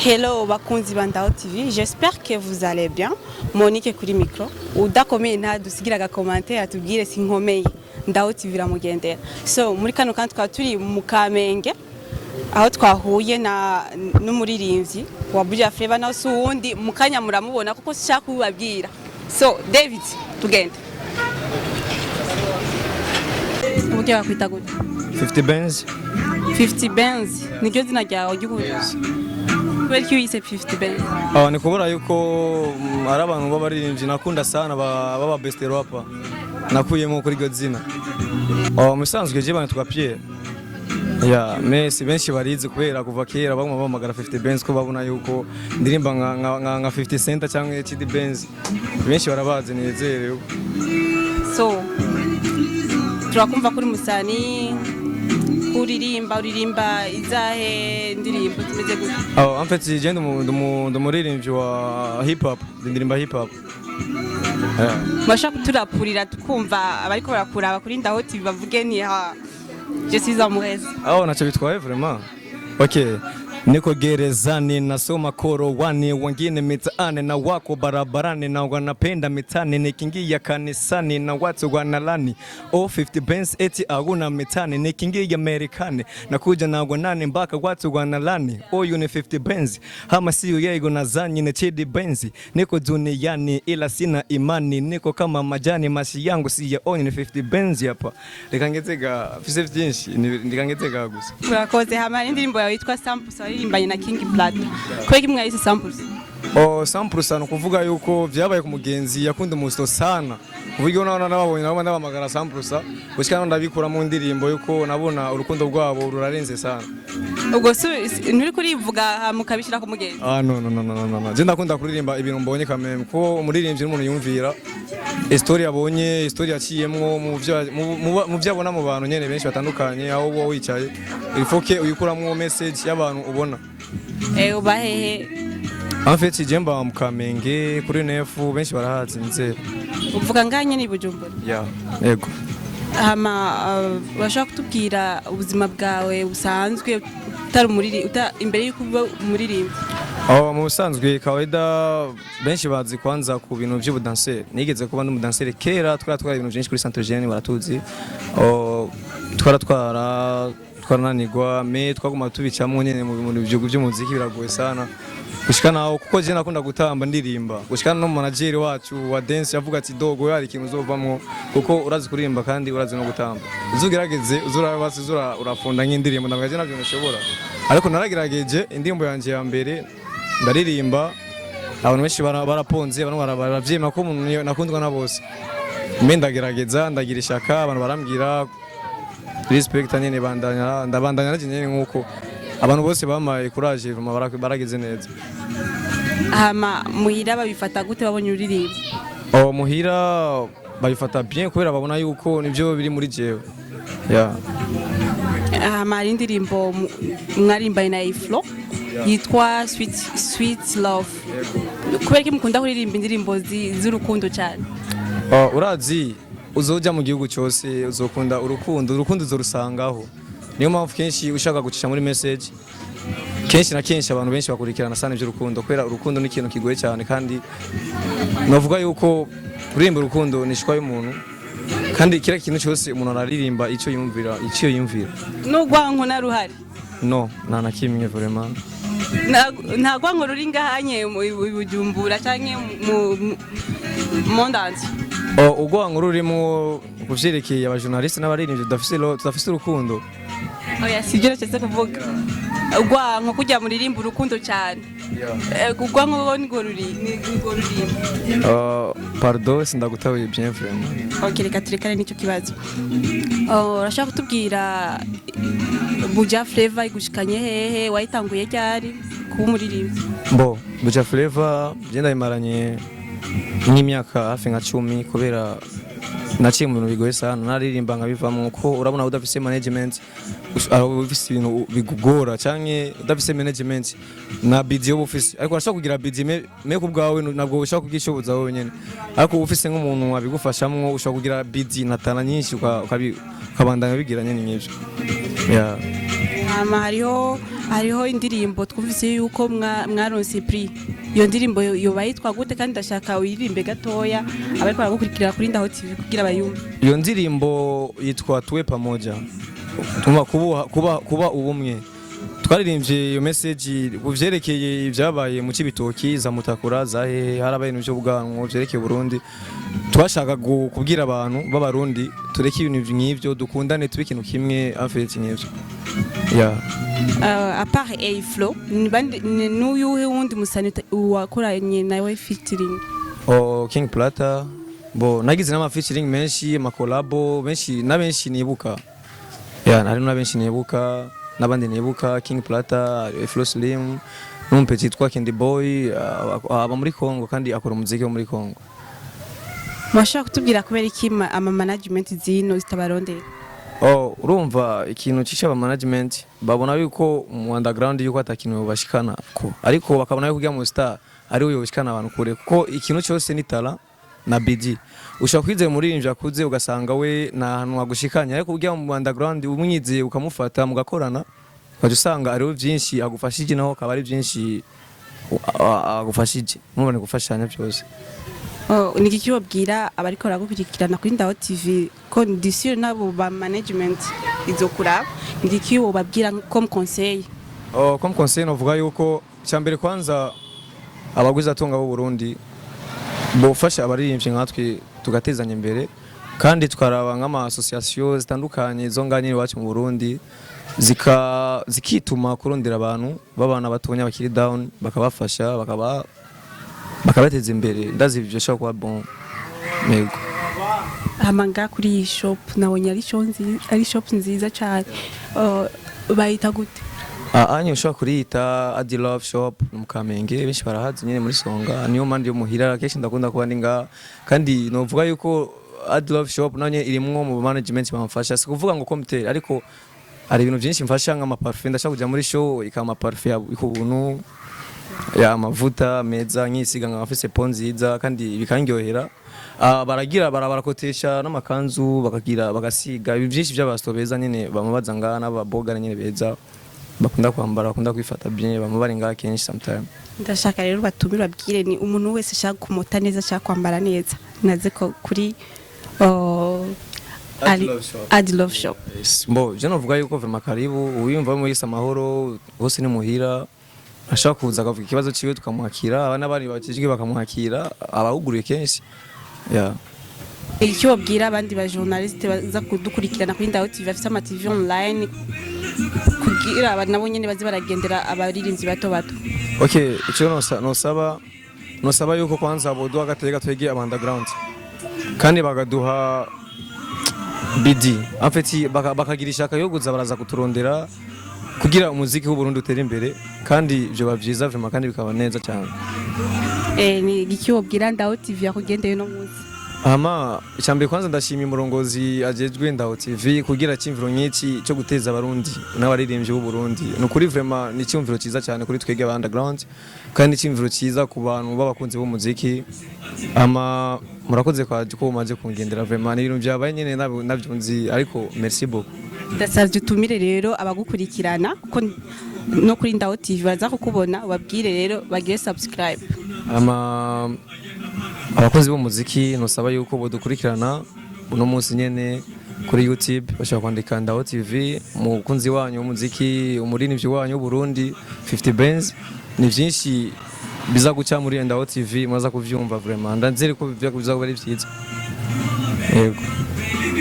Hello bakunzi ba Ndao TV, j'espère que vous allez bien. Monique kuri micro. Udakomeye nta dusigira ga commentaire atubwire sinkomeye. Ndao TV ramugendera. So muri kano kandi twa turi mu Kamenge aho twahuye n'umuririmbyi wa Buja Flava naho si uwundi mukanya muramubona kuko sishaka kubabwira. So David tugende. Uburyo bakwita gute? 50 Benz. 50 Benz niryo zina ryawe ry'ubuyobozi. Kubera ko yise 50 Benz. Ni kubura yuko ari abantu b'abaririmbyi nakunda sana baba best rapper. Nakuyemo kuri iryo zina. Musanzwe je bana tugapye. Ya, Messi benshi barize kubera kuva kera baguma bamagara 50 Benz ko babona yuko ndirimba nka 50 Cent cyangwa HD Benz. Benshi barabazi nezerewe. So turakumva kuri musani uririmba izahe ndirimbo tumeze gute? En fait je ndumuririmbyi wa hip hop, ndirimba hip hop. Mashaka turapurira tukumva abariko barakuraba kuri Ndao TV bavuge ni je suis amoureuse. Nacho bitwaye vraiment. OK. Niko gerezani nasoma koro wani wengine mitaani na wako barabarani na wanapenda mitani nikiingia kanisani na watu wanalani 50 Benz eti aguna mitani nikiingia Marekani na kuja na wanani mpaka watu wanalani you ni 50 Benz hama siyo yego nazanyi ni HD Benz niko duniani ila sina imani niko kama majani mashi yangu siyaoni ni 50 Benz hapa nikangezega 50 nikangezega gusa urakoze hama indirimbo yawe yitwa Sample imbanye na King Plato. Kweki mwayise samples? Samples no kuvuga yuko byabaye ku mugenzi yakunda umusto sana. Uburyo nababonye n'abamagara samples gushika ndabikura mu ndirimbo yuko nabona urukundo rwabo rurarenze sana. Ubwo nturi kurivuga mukabishira ku mugenzi? No. Je ndakunda kuririmba ibintu mbonye kameme ko umuririmbyi n'umuntu yumvira story yabonye, story yaciyemwo mu byabona mu bantu nyene benshi batandukanye aho wo wicaye. Il faut que uyikuramwo message y'abantu ubona. Ubahehe? En fait jemba mu Kamenge kuri nefu benshi barahazi nzera. Uvuga nganye ni Bujumbura? Yego. Bashaka kutubwira ubuzima bwawe busanzwe imbere y'uko uba umuririmbyi? Mu busanzwe kawaida benshi bazi kwanza ku bintu by'ubudanseri. Nigeze kuba n'umudanseri kera twara ibintu byinshi kuri Centre Jeune baratuzi. Twarananirwa twaguma tubicamo nyene mu bintu by'umuziki biragoye sana. Gushika naho kuko je nakunda gutamba ndirimba. Gushika no manager wacu wa dance yavuga ati dogo yari ikintu uzovamwo kuko urazi kuririmba kandi urazi no gutamba. Uzugerageze urafunda nk'indirimbo ndagaje navyo nshobora. Ariko naragerageje indirimbo yanje ya mbere ndaririmba abantu benshi baraponze abantu baravyima ko umuntu nakundwa na bose. Mbe ndagerageza ndagira ishaka abantu barambwira respect nyene ndabandanya naje nkuko abantu bose bamaye courage baragize neza. Muhira babifata gute babonye uririmba? Muhira babifata bien kubera babona yuko nivyo biri muri jewe. Hari indirimbo mwarimbaye na Iflo yitwa Sweet Love. Kubera ko mukunda kuririmba indirimbo z'urukundo cyane? Urazi uzoja mu gihugu cyose uzokunda urukundo uzorusangaho. Niyo mpamvu kenshi ushaka gucisha muri message kenshi na kenshi abantu benshi bakurikirana sana iby'urukundo kubera urukundo ni ikintu kigoye cyane kandi navuga yuko kuririmba urukundo nishwa y'umuntu kandi kira kintu cyose umuntu araririmba icyo yumvira n'ugwanko na ruhari no nta kimwe vraiment nta gwanko ruri ngahanye mu Bujumbura canke mu ndanzi ugwanko rurimo kuvyerekeye abajournaliste n'abaririmbyi tudafise urukundo. Sibyo cyese kuvuga ugwanko kujya muririmba urukundo cyane. Ugwanko ngo rurimba. Pardon sindagutabuye bien vraiment. Reka turekane nicyo kibazo. Urashaka kutubwira Buja Flava igushikanye hehe wayitanguye cyari kuba umuririmbyi? Buja Flava genda imaranye n'imyaka hafi nka 10 kubera naciye mu bintu bigoye sana naririmba nkabivamo ko urabona udafise management ufise ibintu bigugora canke udafise management na bidi yo bufise ariko urashaka kugira bidi me ku bwawe nabwo ushaka kugishoboza wowe nyene ariko ufise nk'umuntu wabigufashamwo ushaka kugira bidi natana nyinshi ukabandanya bigira nyene n'ivyo. Hariho hariho indirimbo twumvise yuko mwaronse prix iyo ndirimbo yoba yitwa gute kandi ndashaka uyiririmbe gatoya abariko baragukurikira kuri Ndaho TV kugira bayumve. Iyo ndirimbo yitwa Tuwe Pamoja, tuma kuba ubumwe. Twaririmbye iyo message kuvyerekeye ibyabaye mu Cibitoki za Mutakura za hehe harabaye n'ibyo bwanwa vyerekeye Burundi. Twashaka kubwira abantu b'abarundi tureke ibintu nk'ivyo dukundane tube ikintu kimwe afite n'ivyo. À part A-Flow, n'uyuhe wundi musani wakoranye nawe featuring? King Plata, nagize n'ama featuring menshi, ama collabo benshi na benshi nibuka. Nari na benshi nibuka, n'abandi nibuka King Plata, A-Flow Slim, n'umupeti yitwa Candy Boy, aba muri Congo kandi akora umuziki wo muri Congo. Mwashaka kutubwira kubera iki ama management zino zitabarondera? Urumva ikintu cisha aba management babona yuko mu underground yuko atakintu bashikana ko ariko bakabona yuko mu star ari uyo bashikana abantu kure kuko ikintu cyose ni talent na BD ushaka kwize muri rimwe akuze ugasanga we na hantu agushikanya ariko ujya mu underground umwizeye ukamufata mugakorana ukaje usanga ari byinshi agufashije naho kaba ari byinshi agufashije mubone gufashanya byose. Ni iki wabwira abariko baragukurikirana kuri Ndaho TV condition nabo ba management izokura ni iki wababwira comme conseil? Comme conseil novuga yuko cyambere kwanza abaguzi atunga bo Burundi bofasha abaririmbyi nkatwe tugatezanya imbere kandi twaraba nk'ama association zitandukanye zo nganye iwacu mu Burundi zikituma kurondera abantu babana batonya bakiri down bakabafasha bakabateza imbere ndazi ibyo shaka kwa bon mego. Amanga kuri iyi shop nabonye ari shop nziza cyane bayita gute? Anyo ushobora kuriyita Adi Love Shop mu Kamenge benshi barahazi nyine muri Songa niyo mandi yo muhira kenshi ndakunda kuba ndinga kandi novuga yuko Adi Love Shop nanye irimwo mu management bamfasha si kuvuga ngo computer ariko ari ibintu byinshi mfasha nk'ama parfum ndashaka kujya muri show ikama parfum ikubuntu ya amavuta meza nkisiga nkafise ponziza kandi bikangyohera baragira barakotesha n'amakanzu bakagira bagasiga ibi byinshi by'abastobeza nyine bamabaza ngana n'ababoga nyine beza bakunda kwambara bakunda kwifata bien bamubari ngaha kenshi sometime. Ndashaka rero batumira babwire ni umuntu wese ashaka kumota neza ashaka kwambara neza naze ko kuri Adi Love Shop. Je novuga yuko vema karibu uyumva mu yisa amahoro hose ni muhira ashaka kuza akavuga ikibazo ciwe tukamuhakira abana bari bakijwe bakamuhakira abahuguriye kenshi. Icyo wabwira abandi ba journaliste baza kudukurikirana kuri Ndaho TV afite ama TV online kugira nabo nyene bazi baragendera abaririnzi bato bato. Okay, icyo nosaba yuko kwanza bodu agatega twege underground kandi bagaduha BD afeti bakagirisha akayoguza baraza kuturondera kugira umuziki w'u Burundi utere imbere kandi byo bavyiza vema kandi bikaba neza cyane. Ni iki wabwira Ndaho TV yakugendeye no munsi? Icyambere kwanza ndashimira umurongozi ajejwe Ndaho TV kugira cyimviro nyinshi cyo guteza abarundi n'abaririmbyi b'u Burundi. Nukuri vraiment ni cyumviro cyiza cyane kuri twege underground kandi cyimviro cyiza ku bantu babakunze b'umuziki. Murakoze kwaje ko mumaze kungendera vraiment n'ibintu byabaye nyene navyunzi ariko merci beaucoup. Ndasavye utumire rero abagukurikirana kuko no kuri Ndaho TV baza kukubona babwire rero bagire subscribe. Abakozi b'umuziki nosaba yuko bodukurikirana uno munsi nyene kuri YouTube bashaka kwandika Ndaho TV mukunzi wanyu w'umuziki umuririmbyi wanyu w'u Burundi 50 Benz ni byinshi biza guca muri Ndaho TV maza kuvyumva vraiment ndanzere ko biza kuba ari byiza. Yego.